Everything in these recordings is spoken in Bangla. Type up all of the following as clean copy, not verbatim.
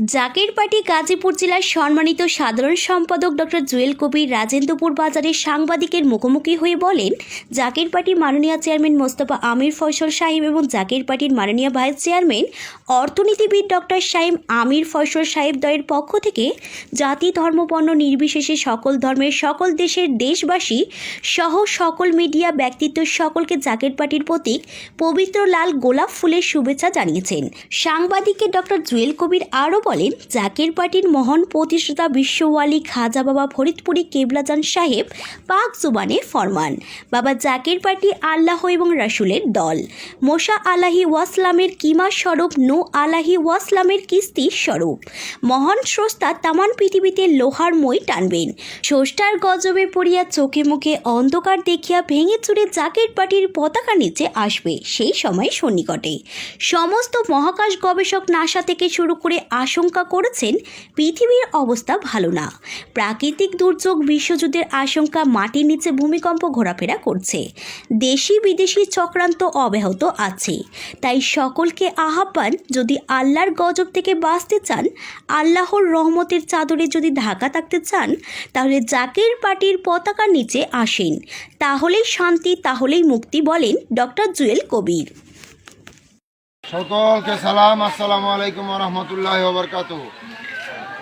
জাকেরপাটি গাজীপুর জেলার সম্মানিত সাধারণ সম্পাদক ডক্টর জুয়েল কবির রাজেন্দ্রপুর বাজারের সাংবাদিকের মুখোমুখি হয়ে বলেন, জাকেরপাটির মাননীয় চেয়ারম্যান মোস্তফা আমির ফয়সল সাহেব এবং জাকেরপাটির মাননীয় ভাইস চেয়ারম্যান অর্থনীতিবিদ ডক্টর শাহিম আমির ফয়সল সাহেব দ্বয়ের পক্ষ থেকে জাতি ধর্ম বর্ণ নির্বিশেষে সকল ধর্মের সকল দেশের দেশবাসী সহ সকল মিডিয়া ব্যক্তিত্ব সকলকে জাকেরপাটির প্রতীক পবিত্র লাল গোলাপ ফুলের শুভেচ্ছা জানিয়েছেন। সাংবাদিকের ডক্টর জুয়েল কবির আরও বলেন, জাকেরপাটির মহান প্রতিষ্ঠাতা বিশ্বওয়ালি খাজা বাবা ফরিদপুরি কেবলাজান সাহেব পাক জুবানে ফরমান, বাবা জাকেরপাটি আল্লাহ এবং রাসূলের দল, মোসা আলাহি ওয়াসলামের কিমা স্বরূপ, নূ আলাহি ওয়াসলামের কিস্তি স্বরূপ। মহান স্রষ্টা তামান পৃথিবীতে লোহার মই টানবেন, স্রষ্টার গজবে পড়িয়া চোখে মুখে অন্ধকার দেখিয়া ভেঙে চুরে জাকেরপাটির পতাকা নিচে আসবে সেই সময় সন্নিকটে। সমস্ত মহাকাশ গবেষক নাসা থেকে শুরু করে আশঙ্কা করেছেন পৃথিবীর অবস্থা ভালো না, প্রাকৃতিক দুর্যোগ, বিশ্বযুদ্ধের আশঙ্কা, মাটির নিচে ভূমিকম্প ঘোরাফেরা করছে, দেশি বিদেশি চক্রান্ত অব্যাহত আছে। তাই সকলকে আহ্বান, যদি আল্লাহর গজব থেকে বাঁচতে চান, আল্লাহর রহমতের চাদরে যদি ঢাকা থাকতে চান, তাহলে জাকেরপাটির পতাকার নিচে আসেন, তাহলেই শান্তি, তাহলেই মুক্তি, বলেন ডক্টর জুয়েল কবির। সকলকে সালাম, আসসালামু আলাইকুম ওয়া রাহমাতুল্লাহি ওয়া বারাকাতুহু।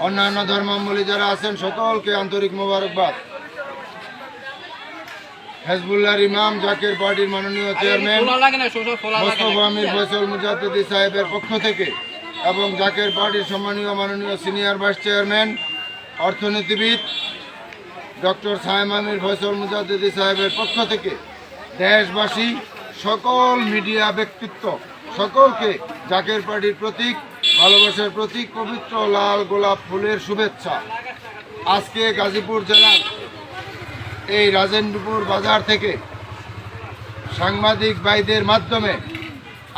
অন্যান্য ধর্মাবলম্বী যারা আছেন সকলকে আন্তরিক মোবারকবাদ। হিজবুল্লাহর ইমাম জাকেরপাটির মাননীয় চেয়ারম্যান মোস্তফা আমির ফয়সল মুজাদ্দিদি সাহেবের পক্ষ থেকে এবং জাকেরপাটির সম্মানীয় মাননীয় সিনিয়র ভাইস চেয়ারম্যান অর্থনীতিবিদ ডক্টর শাহিম আমির ফয়সল মুজাদ্দিদি সাহেবের পক্ষ থেকে দেশবাসী সকল মিডিয়া ব্যক্তিত্ব সকলকে জাকেরপাটির প্রতীক, ভালোবাসার প্রতীক পবিত্র লাল গোলাপ ফুলের শুভেচ্ছা। আজকে গাজীপুর জেলার এই রাজেন্দ্রপুর বাজার থেকে সাংবাদিক ভাইদের মাধ্যমে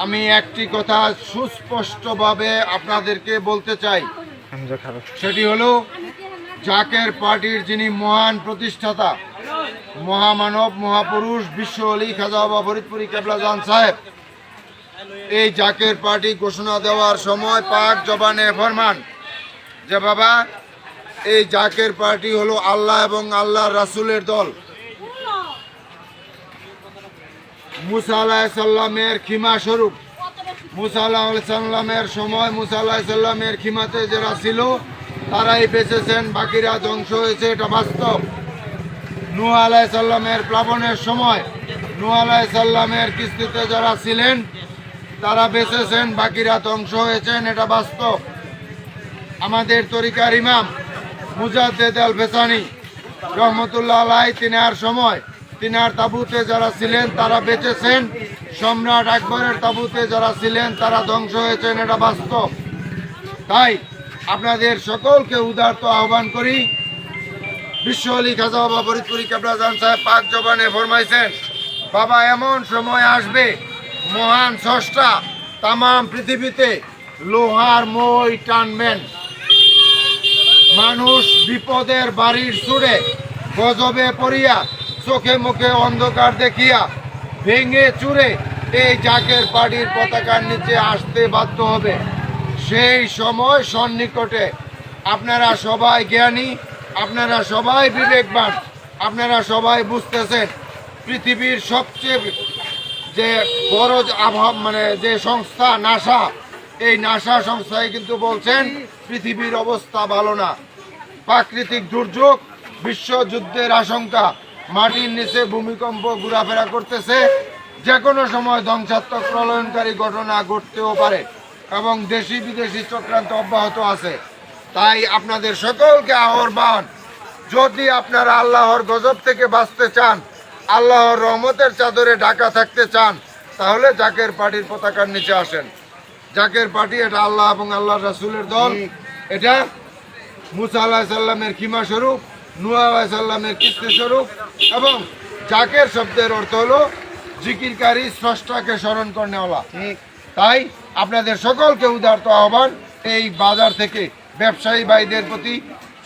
আমি একটি কথা সুস্পষ্টভাবে আপনাদেরকে বলতে চাই, সেটি হলো জাকেরপাটির যিনি মহান প্রতিষ্ঠাতা, মহামানব, মহাপুরুষ, বিশ্বওয়ালি খাজা বাবা ফরিদপুরি কেবলাজান সাহেব এই জাকেরপাটি ঘোষণা দেওয়ার সময় পাক জবানে ফরমান যে বাবা, এই জাকেরপাটি হলো আল্লাহ এবং আল্লাহর রাসূলের দল। মুসা আলাইহিস সালামের খিমা স্বরূপ, মুসা আলাইহিস সালামের সময় মুসা আলাইহিস সালামের খিমাতে যারা ছিল তারাই বেঁচেছেন, বাকিরা ধ্বংস হয়েছে, এটা বাস্তব। নূহ আলাইহিস সালামের প্লাবনের সময় নূহ আলাইহিস সালামের কিস্তিতে যারা ছিলেন তারা বেঁচেছেন, বাকিরা ধ্বংস হয়েছেন, এটা বাস্তব। আমাদের তরিকার ইমাম মুজাদ্দেদ আল ফেসানি রহমতুল্লাহ আলাইহি তিনার সময় তিনার তাবুতে যারা ছিলেন তারা বেঁচেছেন, সম্রাট আকবরের তাবুতে যারা ছিলেন তারা ধ্বংস হয়েছেন, এটা বাস্তব। তাই আপনাদের সকলকে উদারত আহ্বান করি, বিশ্বওয়ালি খাজা বাবা ফরিদপুরি কেবলাজান সাহেব পাক জবানে ফরমাইছেন, বাবা এমন সময় আসবে মহান স্রষ্টা তামাম পৃথিবীতে লোহার মই টানবেন, মানুষ বিপদের বাড়ির সুরে গজবে পড়িয়া চোখে মুখে অন্ধকার দেখিয়া ভেঙে চুরে এই জাকেরপাটির পতাকার নিচে আসতে বাধ্য হবে। সেই সময় সন্নিকটে। আপনারা সবাই জ্ঞানী, আপনারা সবাই বিবেকবান, আপনারা সবাই বুঝতেছেন পৃথিবীর সবচেয়ে যে বড় যে সংস্থা নাসা, এই নাসা সংস্থায় কিন্তু বলছেন পৃথিবীর অবস্থা ভালো না, প্রাকৃতিক দুর্যোগ, বিশ্বযুদ্ধের আশঙ্কা, মাটির নিচে ভূমিকম্প ঘোরাফেরা করতেছে, যে কোনো সময় ধ্বংসাত্মক প্রলয়নকারী ঘটনা ঘটতেও পারে এবং দেশি বিদেশি চক্রান্ত অব্যাহত আছে। তাই আপনাদের সকলকে আহ্বান, যদি আপনারা আল্লাহর গজব থেকে বাঁচতে চান, আল্লাহর রহমতের চাদরে ঢাকা থাকতে চান, তাহলে জাকেরপাটির পতাকার নিচে আসেন। জাকেরপাটি এটা আল্লাহ এবং আল্লাহর রাসূলের দল, এটা মুসা আলাইহিস সালামের খিমা স্বরূপ, নূহ আলাইহিস সালামের কিস্তি স্বরূপ, এবং জাকের শব্দের অর্থ হলো জিকিরকারী, স্রষ্টাকে স্মরণ করেওয়ালা। তাই আপনাদের সকলকে উদারত আহ্বান, এই বাজার থেকে ব্যবসায়ী ভাইদের প্রতি,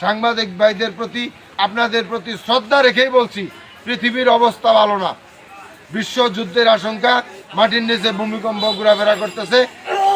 সাংবাদিক ভাইদের প্রতি, আপনাদের প্রতি শ্রদ্ধা রেখেই বলছি, পৃথিবীর অবস্থা ভালো না, বিশ্বযুদ্ধের আশঙ্কা, মাটির নিচে ভূমিকম্প ঘোরাফেরা করতেছে,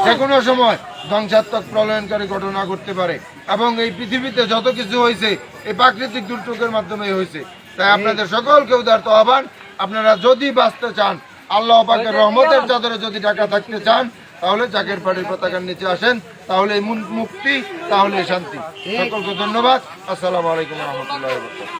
যে কোনো সময় ধ্বংসাত্মক প্রলয়নকারী ঘটনা ঘটতে পারে। এবং এই পৃথিবীতে যত কিছু হয়েছে এই প্রাকৃতিক দুর্যোগের মাধ্যমে হয়েছে। তাই আপনাদের সকলকে উদারত আহ্বান, আপনারা যদি বাঁচতে চান, আল্লাহ পাকের রহমতের চাদরে যদি ঢাকা থাকতে চান, তাহলে জাকের পার্টির পতাকার নিচে আসেন, তাহলে মুক্তি, তাহলে শান্তি। সকলকে ধন্যবাদ। আসসালামু আলাইকুম রহমতুল্লাহ।